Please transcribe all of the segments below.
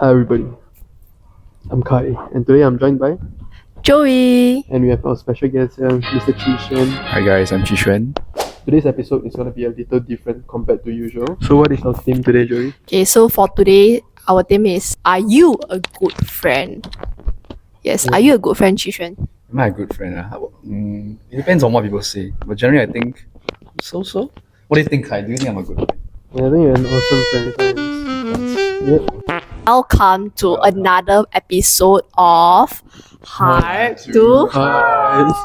Hi everybody, I'm Kai, and today I'm joined by, Joey. and we have our special guest here, Mr. Chi Xuan. Hi guys, I'm Chi Xuan. Today's episode is going to be a little different compared to usual. So what is our theme today, Joey? Okay, so for today, our theme is: Are you a good friend? Yes, are you a good friend, Chishuan? Am I a good friend? It depends on what people say, but generally I think so. What do you think, Kai? Do you think I'm a good friend? Yeah, I think you're an awesome friend. Yep. Welcome to another episode of Heart to Heart.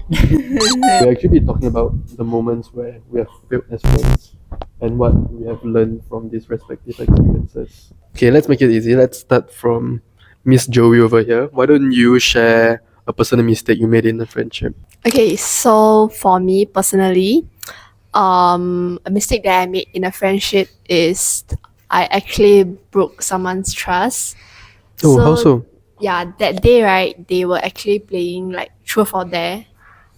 We'll actually be talking about the moments where we have failed as friends and what we have learned from these respective experiences. Okay, let's make it easy. Let's start from Miss Joey over here. Why don't you share a personal mistake you made in a friendship? Okay, so for me personally, a mistake that I made in a friendship is I actually broke someone's trust. Oh, how so? Yeah, that day, right, they were actually playing like truth or dare,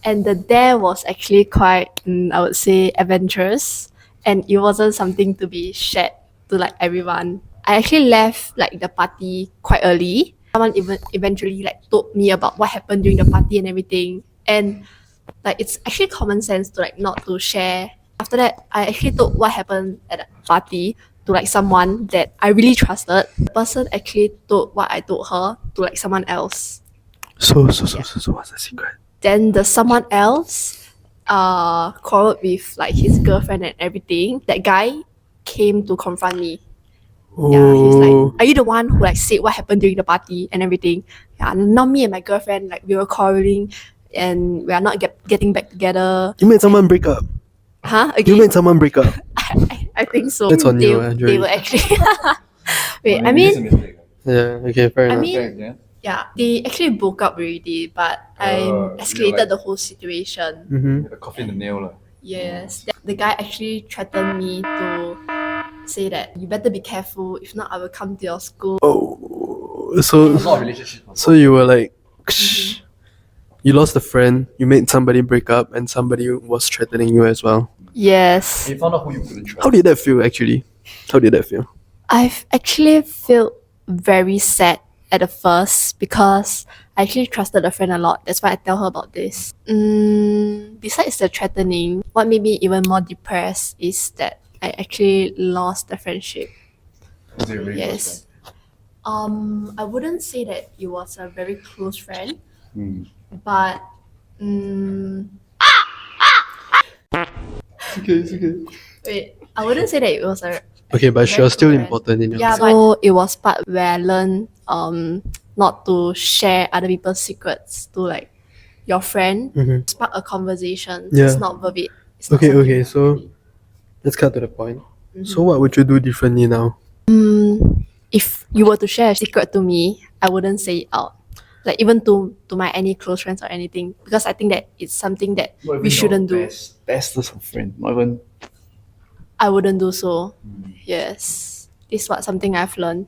and the dare was actually quite, I would say, adventurous, and it wasn't something to be shared to like everyone. I actually left like the party quite early. Someone even eventually like told me about what happened during the party and everything, and like it's actually common sense to like not to share. After that, I actually told what happened at the party to like someone that I really trusted. The person actually told what I told her to like someone else. So what's the secret? Then the someone else quarreled with like his girlfriend and everything. That guy came to confront me. Yeah, he's like, "Are you the one who like said what happened during the party and everything?" Yeah, not me and my girlfriend, like we were quarreling and we are not getting back together. You made someone break up. Huh? You Again? made someone break up. I think so. That's on they, you, they were actually wait, I mean, Yeah, okay, fair I enough. mean, yeah, they actually broke up already, but I escalated like- the whole situation. Mm-hmm. The coffee in the nail, lah. Yes, the guy actually threatened me to say that you better be careful, if not I will come to your school. Oh, so Not a relationship. so you were like, you lost a friend, you made somebody break up, and somebody was threatening you as well. Yes, You found out who you couldn't trust. How did that feel actually? How did that feel? I've actually felt very sad at the first because I actually trusted a friend a lot. That's why I tell her about this. Besides the threatening, what made me even more depressed is that I actually lost the friendship. Was it a really Yes. I wouldn't say that it was a very close friend, close friend? but It's okay. wait, I wouldn't say that it was a Okay, but she very was still close friend. important in your Yeah, life. so it was part where I learned not to share other people's secrets to like your friend. Mhm. Spark a conversation. Yeah. It's not verbatim. It's not Okay, something okay, so verbatim. let's cut to the point. So what would you do differently now? If you were to share a secret to me, I wouldn't say it out. Like even to my any close friends or anything, because I think that it's something that we shouldn't do. Bestest of friend. Not even. I wouldn't do so. Yes. This is what something I've learned.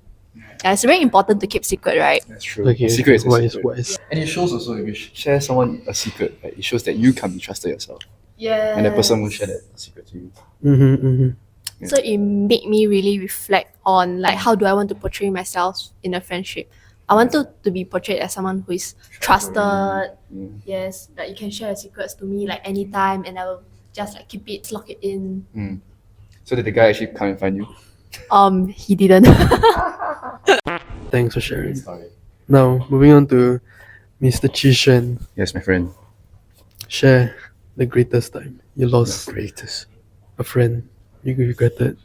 Yeah, it's very important to keep secret, right? That's true. Okay, Secret is a wise, secret. wise. And it shows also if you share someone a secret, right, it shows that you can be trusted yourself, Yeah. and that person will share that secret to you. Mm-hmm, mm-hmm. So it made me really reflect on like how do I want to portray myself in a friendship. I want to be portrayed as someone who is trusted. Mm. Yes, that you can share your secrets to me like anytime and I will just like keep it, lock it in. So did the guy actually come and find you? He didn't. Thanks for sharing. Sorry. Now, moving on to Mr. Chi Xuan. Yes, my friend. Share the greatest time you lost Greatest. a friend you regretted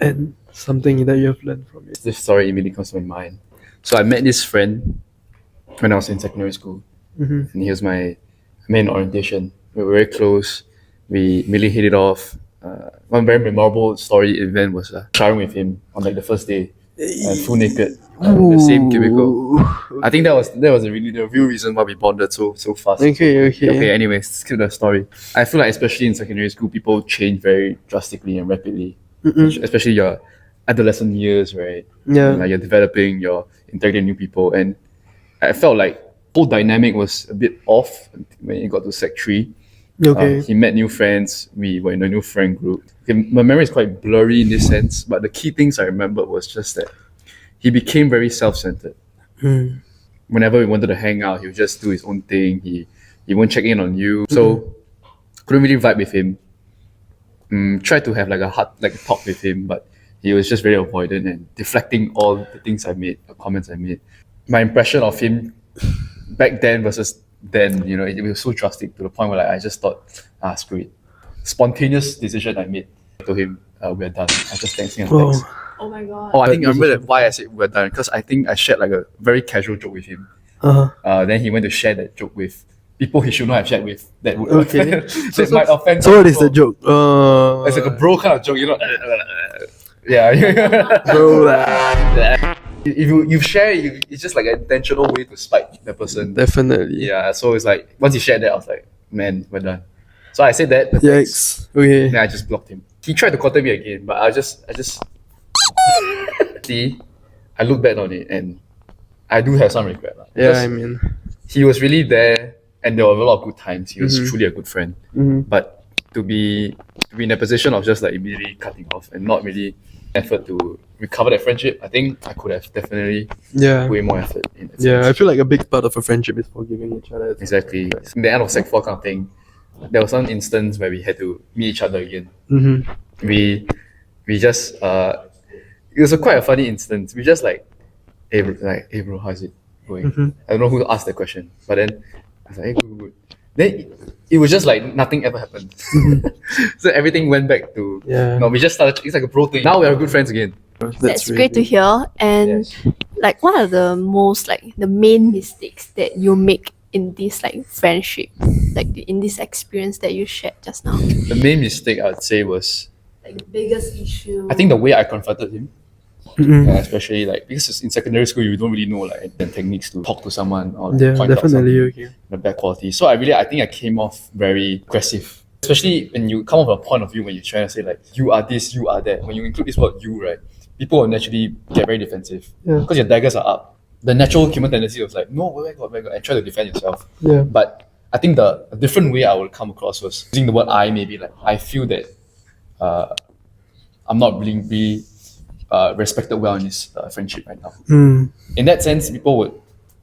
and something that you have learned from it. This story immediately comes to my mind. So I met this friend when I was in secondary school, Mm-hmm. and he was my main orientation. We were very close. We really hit it off. One very memorable story event was showering with him on like the first day, full naked, in the same cubicle. I think that was really the real reason why we bonded so fast. Okay. Anyways, skip the story. I feel like especially in secondary school, people change very drastically and rapidly, especially your adolescent years, right? Yeah. Like you're developing, you're interacting with new people, and I felt like whole dynamic was a bit off when it got to Sec 3. Okay. He met new friends. We were in a new friend group. Okay, my memory is quite blurry in this sense, but the key things I remember was just that he became very self-centered. Mm. Whenever we wanted to hang out, he would just do his own thing. He won't check in on you. So couldn't really vibe with him. Tried to have like a talk with him, but he was just very avoidant and deflecting all the things I made, the comments I made. My impression of him back then versus then, it was so drastic to the point where like, I just thought, screw it. Spontaneous decision I made. I told him, we're done. I just texted him on text. Oh my god. Oh, I think I remember that why I said we're done, because I think I shared like a very casual joke with him. Uh-huh. Then he went to share that joke with people he should not have shared with. That would Okay. that might offend. So what is the people. joke? It's like a bro kind of joke, Yeah. Bro, If you share it, it's just like an intentional way to spite the person. definitely. Yeah. So it's like once he shared that, I was like, man, we're done. So I said that. Yikes. Okay. Then I just blocked him. He tried to contact me again, but I just see. I look back on it and I do have some regret. Yeah, Because I mean. he was really there, and there were a lot of good times. He was truly a good friend. Mhm. But to be in a position of just like immediately cutting off and not really effort to recover that friendship, I think I could have definitely Yeah. way more effort in that Yeah, I sense. feel like a big part of a friendship is forgiving each other. Exactly. In the end of Sec 4 kind of thing, there was some instance where we had to meet each other again. Mm-hmm. We just it was quite a funny instance. We just like, hey bro, how's it going? Mhm. I don't know who asked that question, but then I was like, hey, good. Then it was just like nothing ever happened. So everything went back to Yeah. no. We just started. It's like a bro thing. Now we are good friends again. That's great to hear. And like, what are the most the main mistakes that you make in this friendship, in this experience that you shared just now? The main mistake I would say was, Like the biggest issue. I think, the way I confronted him. Mhm. Especially because in secondary school you don't really know the techniques to talk to someone or Yeah, point out definitely. something, Okay. the bad quality. So I think I came off very aggressive. Especially when you come off a point of view when you're trying to say you are this, you are that. When you include this word you, right, people will naturally get very defensive. Yeah. Because your daggers are up. The natural human tendency was no, where God, and try to defend yourself. Yeah. But I think a different way I would come across was using the word I, maybe I feel that I'm not really respected well in this friendship right now. Mm. In that sense, people would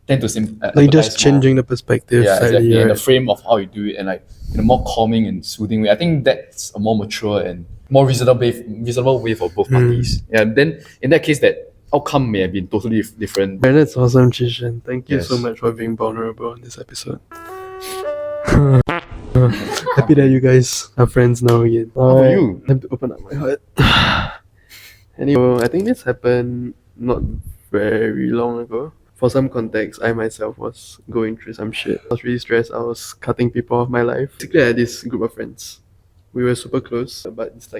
tend to Like just changing the perspective yeah, slightly, exactly. And the right? frame of how you do it, and in a more calming and soothing way. I think that's a more mature and more reasonable way for both parties. Yeah. Then in that case, that outcome may have been totally different. Right, that's awesome, Chishan. Thank you so Yes. much for being vulnerable in this episode. Happy that you guys are friends now again. How about you? Time to open up my heart. Anyway, I think this happened not very long ago. For some context, I myself was going through some shit. I was really stressed. I was cutting people off my life. Basically, I had this group of friends. We were super close, but it's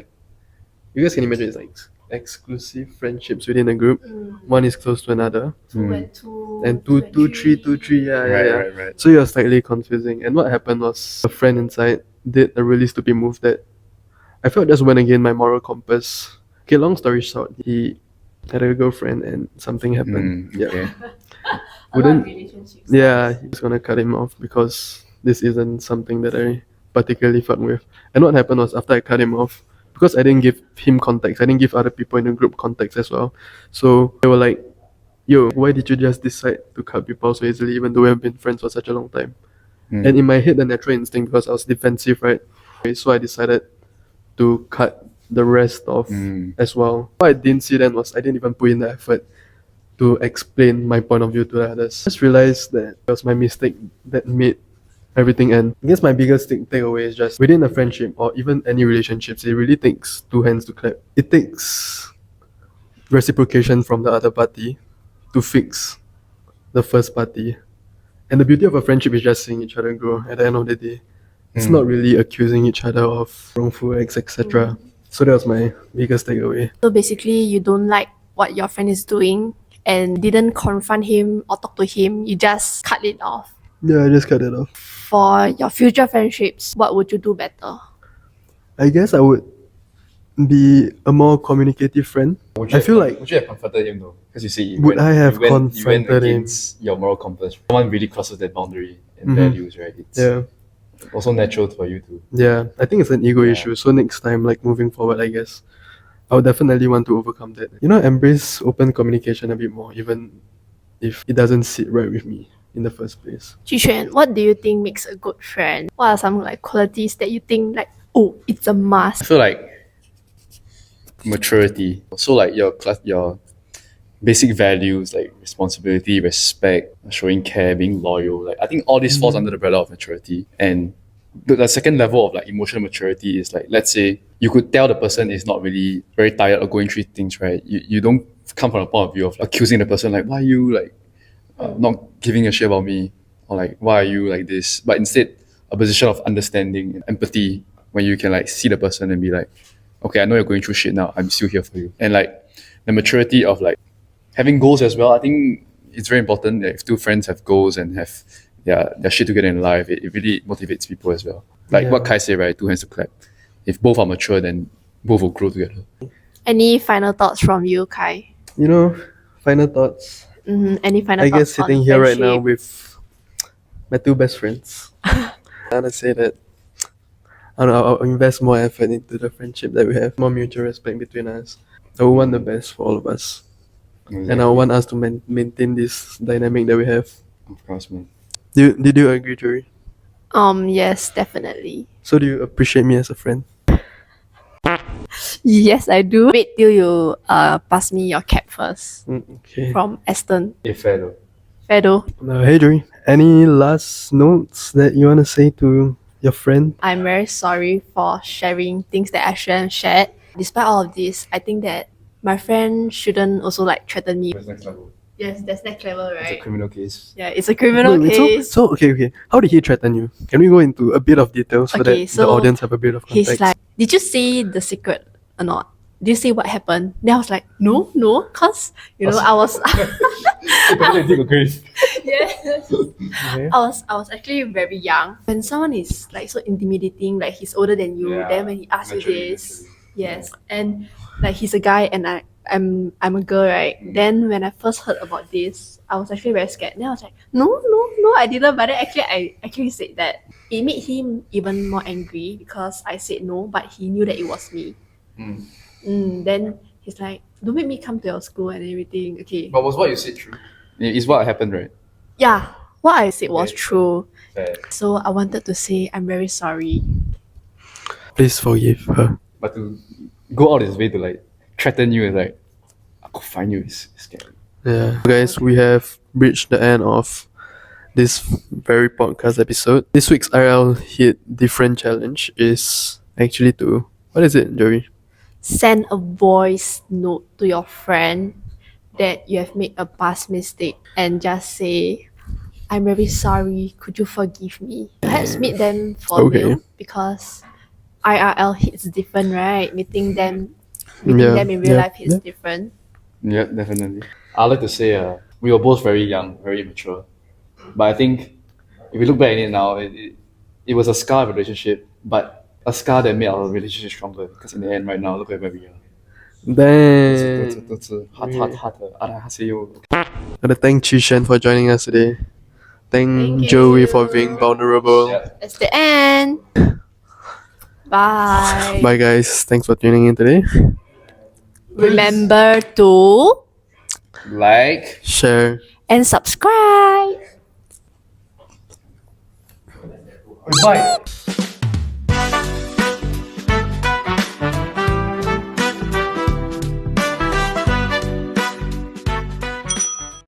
you guys can imagine it's exclusive friendships within a group. One is close to another. Two and two. And two, three, yeah. Right. So it was slightly confusing. And what happened was a friend inside did a really stupid move that I felt just went against my moral compass. Okay, long story short, he had a girlfriend and something happened. Yeah. Okay. A lot of Wouldn't- relationships. Yeah, he was gonna cut him off because this isn't something that I particularly fun with. And what happened was after I cut him off, because I didn't give him context, I didn't give other people in the group context as well. So they were like, yo, why did you just decide to cut people off so easily even though we have been friends for such a long time? Mm. And in my head, the natural instinct, because I was defensive, right? So I decided to cut the rest off as well. What I didn't see then was I didn't even put in the effort to explain my point of view to the others. I just realized that it was my mistake that made everything end. I guess my biggest takeaway is just within a friendship or even any relationships, it really takes two hands to clap. It takes reciprocation from the other party to fix the first party. And the beauty of a friendship is just seeing each other grow at the end of the day. It's not really accusing each other of wrongful acts, etc. So that was my biggest takeaway. So basically, you don't like what your friend is doing and didn't confront him or talk to him. You just cut it off. Yeah, I just cut it off. For your future friendships, what would you do better? I guess I would be a more communicative friend. I feel like would you have confronted him though? Because you see, you Would went- I have you went confronted him? against your moral compass. Someone really crosses that boundary and Mhm. values, right? It's yeah, also natural for you to. yeah. I think it's an ego Yeah. issue. So next time, moving forward, I guess I would definitely want to overcome that. Embrace open communication a bit more, even if it doesn't sit right with me in the first place. Juxuan, what do you think makes a good friend? What are some like qualities that you think like, oh, it's a must? I feel like maturity. So like your basic values like responsibility, respect, showing care, being loyal. Like I think all this falls under the umbrella of maturity. And the second level of like emotional maturity is like, let's say you could tell the person is not really very tired of going through things, right? You don't come from a point of view of accusing the person like, why are you like not giving a shit about me, or like why are you like this, but instead a position of understanding and empathy, when you can like see the person and be like, okay, I know you're going through shit now, I'm still here for you. And like the maturity of like having goals as well. I think it's very important that if two friends have goals and have their shit together in life, it really motivates people as well. Like what Kai said, right? Two hands to clap. If both are mature, then both will grow together. Any final thoughts from you, Kai? Final thoughts. Any final I thoughts? guess sitting on here right now friendship? with my two best friends, I want to say that I'll invest more effort into the friendship that we have, more mutual respect between us. I would want the best for all of us. And I want us to maintain this dynamic that we have. Of course, man. Did you agree, Jory? Yes, definitely. So do you appreciate me as a friend? Yes, I do. Wait till you pass me your cap first Okay. from Aston. If fair though. Fedo, Now, hey Jory, any last notes that you want to say to your friend? I'm very sorry for sharing things that I shouldn't have shared. Despite all of this, I think that my friend shouldn't also like threaten me. That's next level. Yes, that's not clever, It's a right? criminal case. Yeah, it's a criminal Wait, case. So okay. How did he threaten you? Can we go into a bit of detail so Okay, that so the audience have a bit of context? He's like, did you see The Secret or not? Did you see what happened? Then I was like, no, cause I was yes. Okay. I was actually very young. When someone is like so intimidating, like he's older than you, Yeah, then when he asks you naturally, this, yes, and like he's a guy and I'm a girl, right? Then when I first heard about this, I was actually very scared. Then I was like, no, I didn't. But then I actually said that. It made him even more angry because I said no, but he knew that it was me. Then he's like, don't make me come to your school and everything. Okay. But was what you said true? It's what happened, right? Yeah, what I said was Okay. true. Fair. So I wanted to say I'm very sorry. Please forgive her. But to go out his way to like threaten you is like, I could find you is scary. Yeah. Guys, we have reached the end of this very podcast episode. This week's RL Hit Different Challenge is actually to, what is it, Joey? Send a voice note to your friend that you have made a past mistake and just say, I'm very sorry, could you forgive me? Perhaps meet them for Okay. real because IRL hits different, right? Meeting them Yeah, in real yeah, life hits yeah. different. Yeah, definitely. I'd like to say we were both very young, very immature. But I think if we look back at it now, it was a scar of a relationship, but a scar that made our relationship stronger. Because in the end, right now, look at where we are. Damn. 都是 hard 的，啊，还是有 Gotta thank Chishan for joining us today. Thank Thank Joey you. for being vulnerable. Yeah. That's the end. Bye. Bye guys. Thanks for tuning in today. Remember to like. Share. and subscribe. Bye.